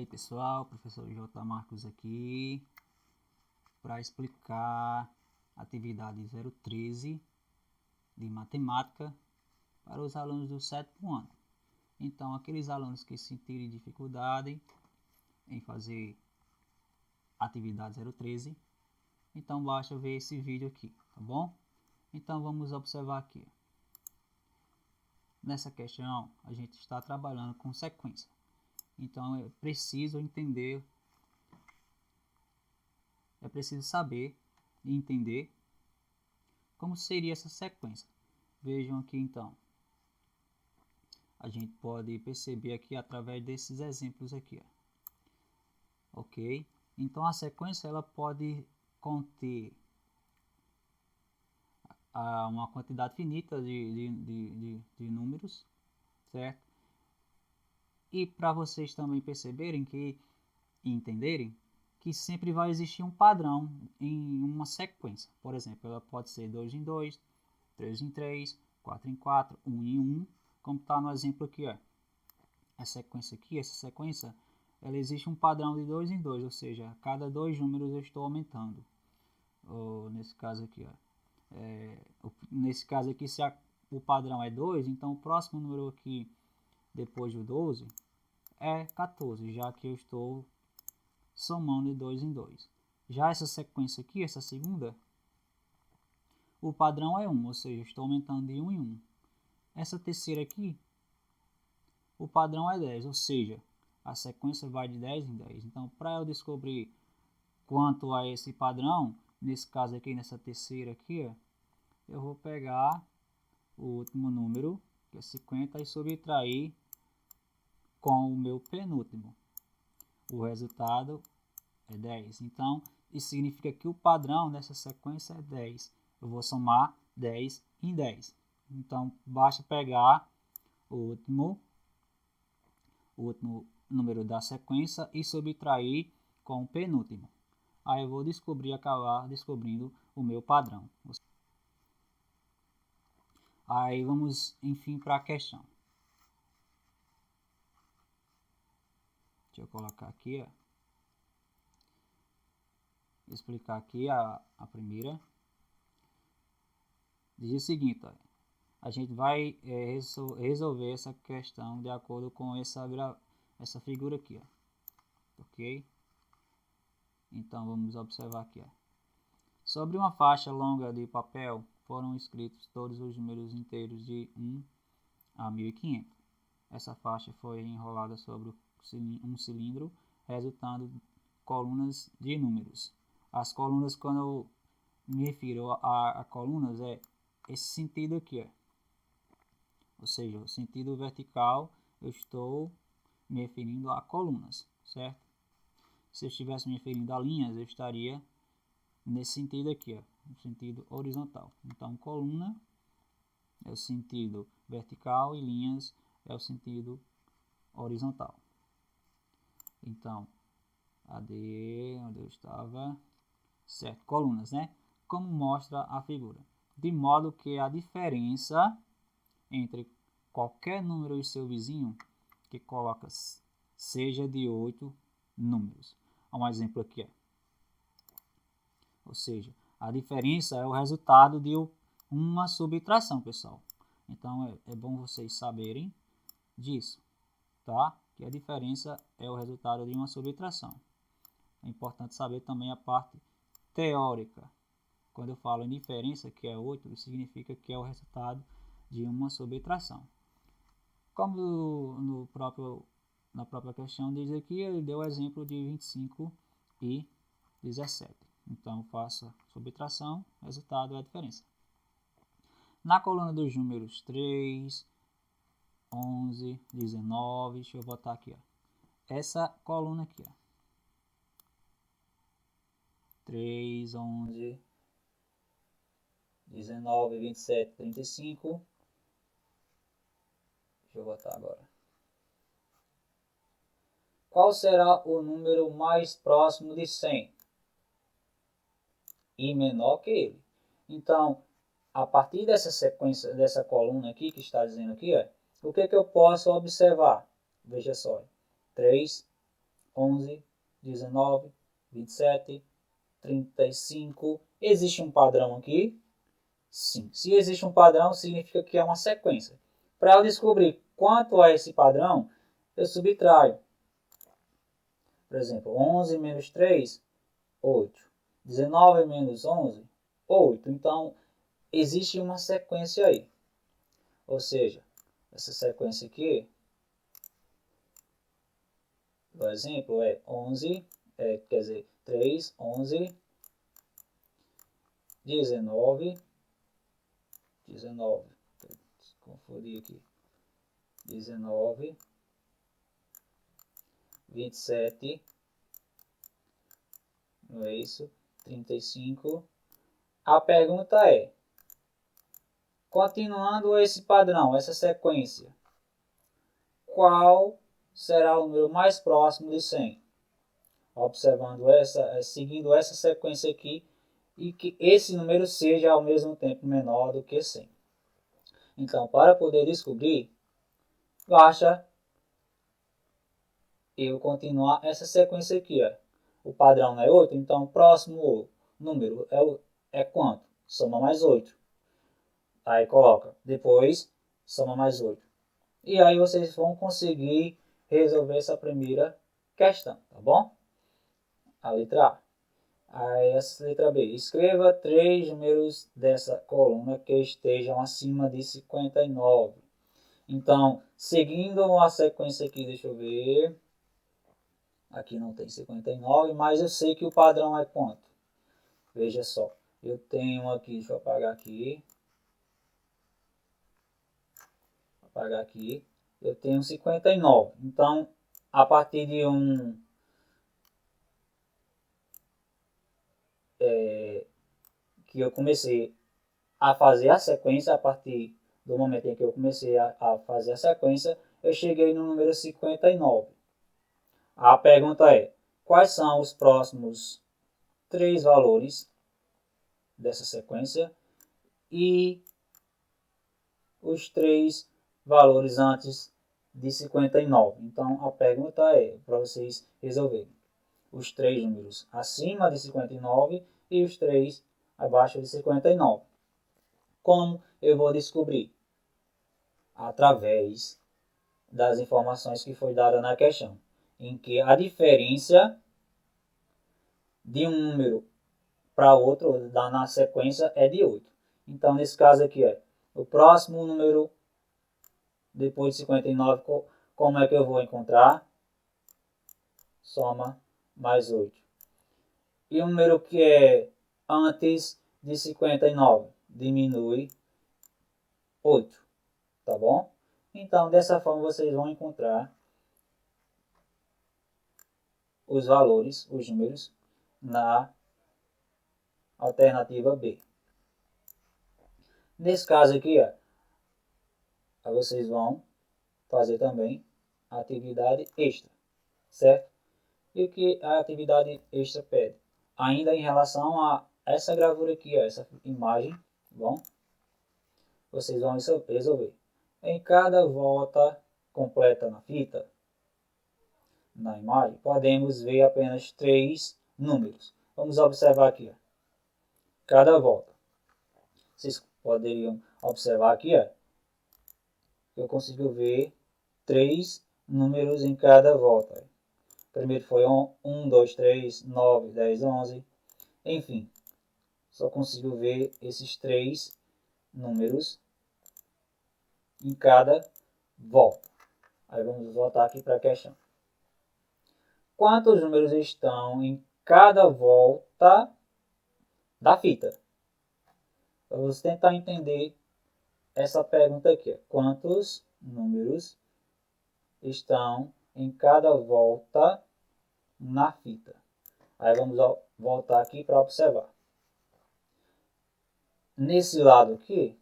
aí pessoal, professor J. Marcos aqui para explicar a atividade 013 de matemática para os alunos do 7º ano. Então, aqueles alunos que sentirem dificuldade em fazer atividade 013, então basta ver esse vídeo aqui, tá bom? Então vamos observar aqui. Nessa questão a gente está trabalhando com sequência. Então é preciso entender, é preciso saber e entender como seria essa sequência. Vejam aqui então. A gente pode perceber aqui através desses exemplos aqui, ó. Ok? Então a sequência ela pode conter uma quantidade finita de números, certo? E para vocês também perceberem que e entenderem que sempre vai existir um padrão em uma sequência. Por exemplo, ela pode ser 2 em 2, 3 em 3, 4 em 4, 1 em 1, como está no exemplo aqui, ó. Essa sequência, ela existe um padrão de 2 em 2, ou seja, a cada 2 números eu estou aumentando. Ou, nesse caso aqui, ó. Nesse caso aqui, se o padrão é 2, então o próximo número aqui, depois do 12, é 14, já que eu estou somando de 2 em 2. Já essa sequência aqui, essa segunda, o padrão é 1, ou seja, eu estou aumentando de 1 em 1. Essa terceira aqui, o padrão é 10, ou seja, a sequência vai de 10 em 10. Então, para eu descobrir quanto a esse padrão, nesse caso aqui, nessa terceira aqui, ó, eu vou pegar o último número, que é 50, e subtrair com o meu penúltimo. O resultado é 10. Então, isso significa que o padrão nessa sequência é 10. Eu vou somar 10 em 10. Então, basta pegar o último número da sequência e subtrair com o penúltimo. Aí eu vou acabar descobrindo o meu padrão. Aí vamos, enfim, para a questão. Deixa eu colocar aqui, ó. Explicar aqui a primeira. Diz o seguinte, ó, a gente vai resolver essa questão de acordo com essa figura aqui, ó. Ok? Então vamos observar aqui, ó. Sobre uma faixa longa de papel foram escritos todos os números inteiros de 1 a 1500. Essa faixa foi enrolada sobre um cilindro, resultando em colunas de números. As colunas, quando eu me refiro a colunas, é esse sentido aqui, ó. Ou seja, o sentido vertical, eu estou me referindo a colunas, certo? Se eu estivesse me referindo a linhas, eu estaria nesse sentido aqui, ó, no sentido horizontal. Então, coluna é o sentido vertical e linhas é o sentido horizontal. Então, onde eu estava, certo, colunas, né? Como mostra a figura. De modo que a diferença entre qualquer número e seu vizinho que coloca seja de 8 números. Um exemplo aqui, ó. Ou seja, a diferença é o resultado de uma subtração, pessoal. Então é bom vocês saberem disso, tá? Que a diferença é o resultado de uma subtração. É importante saber também a parte teórica. Quando eu falo em diferença, que é 8, isso significa que é o resultado de uma subtração. Como na própria questão diz aqui, ele deu o exemplo de 25 e 17. Então, faço a subtração, resultado é a diferença. Na coluna dos números 3, 11, 19, deixa eu botar aqui, ó. Essa coluna aqui, ó. 3, 11, 19, 27, 35. Deixa eu botar agora. Qual será o número mais próximo de 100? E menor que ele. Então, a partir dessa sequência, dessa coluna aqui, que está dizendo aqui, ó, o que eu posso observar? Veja só. 3, 11, 19, 27, 35. Existe um padrão aqui? Sim. Se existe um padrão, significa que é uma sequência. Para eu descobrir quanto é esse padrão, eu subtraio. Por exemplo, 11 menos 3, 8. 19 menos 11, 8. Então, existe uma sequência aí. Ou seja, essa sequência aqui, por exemplo, é 11, quer dizer, 3, 11, 19, confundi aqui, 19, 27, não é isso, 35. A pergunta é, continuando esse padrão, essa sequência, qual será o número mais próximo de 100? Observando seguindo essa sequência aqui, e que esse número seja ao mesmo tempo menor do que 100. Então, para poder descobrir, basta eu continuar essa sequência aqui. Ó. O padrão não é 8, então o próximo número é quanto? Soma mais 8. Aí coloca, depois soma mais 8. E aí vocês vão conseguir resolver essa primeira questão, tá bom? A letra A. Aí essa letra B. Escreva 3 números dessa coluna que estejam acima de 59. Então, seguindo a sequência aqui, deixa eu ver. Aqui não tem 59, mas eu sei que o padrão é quanto? Veja só. Eu tenho aqui, deixa eu apagar aqui. Apagar aqui. Eu tenho 59. Então, a partir de que eu comecei a fazer a sequência, a partir do momento em que eu comecei a fazer a sequência, eu cheguei no número 59. A pergunta é, quais são os próximos 3 valores dessa sequência e os 3 valores antes de 59. Então, a pergunta é para vocês resolverem os 3 números acima de 59 e os 3 abaixo de 59. Como eu vou descobrir? Através das informações que foi dada na questão, em que a diferença de um número para outro na sequência é de 8. Então, nesse caso aqui, o próximo número depois de 59, como é que eu vou encontrar? Soma mais 8. E o número que é antes de 59 diminui 8, tá bom? Então, dessa forma, vocês vão encontrar os valores, os números, na alternativa B. Nesse caso aqui, vocês vão fazer também a atividade extra, certo? E o que a atividade extra pede? Ainda em relação a essa gravura aqui, essa imagem, bom? Vocês vão resolver. Em cada volta completa na fita, na imagem, podemos ver apenas 3 números. Vamos observar aqui, cada volta. Vocês poderiam observar aqui, eu consigo ver 3 números em cada volta. Primeiro foi 1, 2, 3, 9, 10, 11. Enfim, só consigo ver esses 3 números em cada volta. Aí vamos voltar aqui para a questão. Quantos números estão em cada volta da fita? Vamos tentar entender essa pergunta aqui. Quantos números estão em cada volta na fita? Aí vamos voltar aqui para observar. Nesse lado aqui,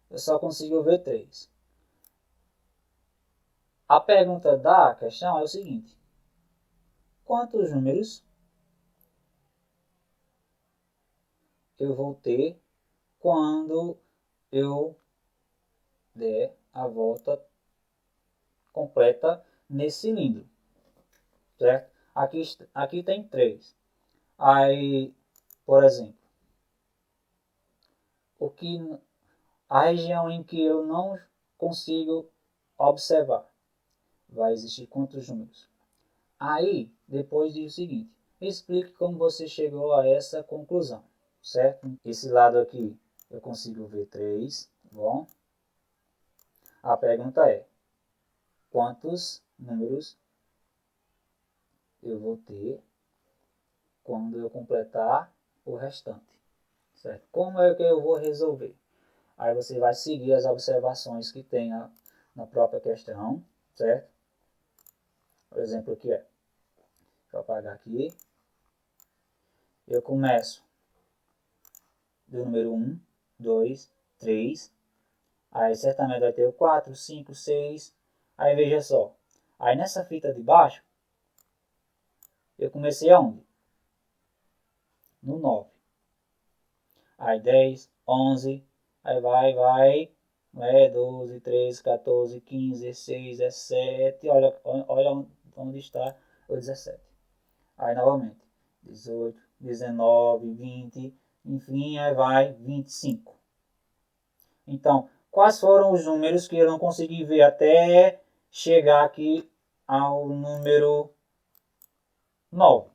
eu só consigo ver 3. A pergunta da questão é o seguinte. Quantos números eu vou ter quando eu der a volta completa nesse cilindro, certo? Aqui tem 3. Aí, por exemplo, a região em que eu não consigo observar, vai existir quantos números? Aí, depois diz o seguinte, explique como você chegou a essa conclusão, certo? Esse lado aqui eu consigo ver 3, bom? A pergunta é, quantos números eu vou ter quando eu completar o restante, certo? Como é que eu vou resolver? Aí você vai seguir as observações que tem na própria questão, certo? Por exemplo, aqui é, deixa eu apagar aqui, eu começo do número 1, 2, 3, aí certamente vai ter o 4, 5, 6, aí veja só, aí nessa fita de baixo, eu comecei aonde? No 9. Aí 10, 11, aí vai, 12, 13, 14, 15, 16, 17, olha onde está o 17. Aí novamente, 18, 19, 20, enfim, aí vai 25. Então, quais foram os números que eu não consegui ver até chegar aqui ao número 9?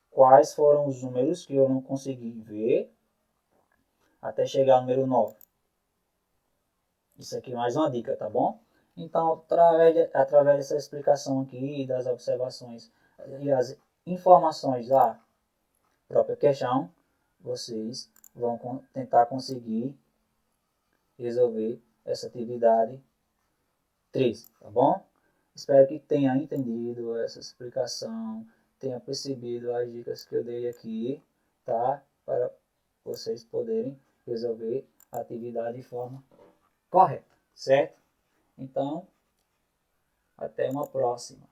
Quais foram os números que eu não consegui ver até chegar ao número 9? Isso aqui é mais uma dica, tá bom? Então, através dessa explicação aqui, das observações e as informações da própria questão, vocês vão tentar conseguir resolver essa atividade 3, tá bom? Espero que tenha entendido essa explicação, tenha percebido as dicas que eu dei aqui, tá? Para vocês poderem resolver a atividade de forma correta, certo? Então, até uma próxima.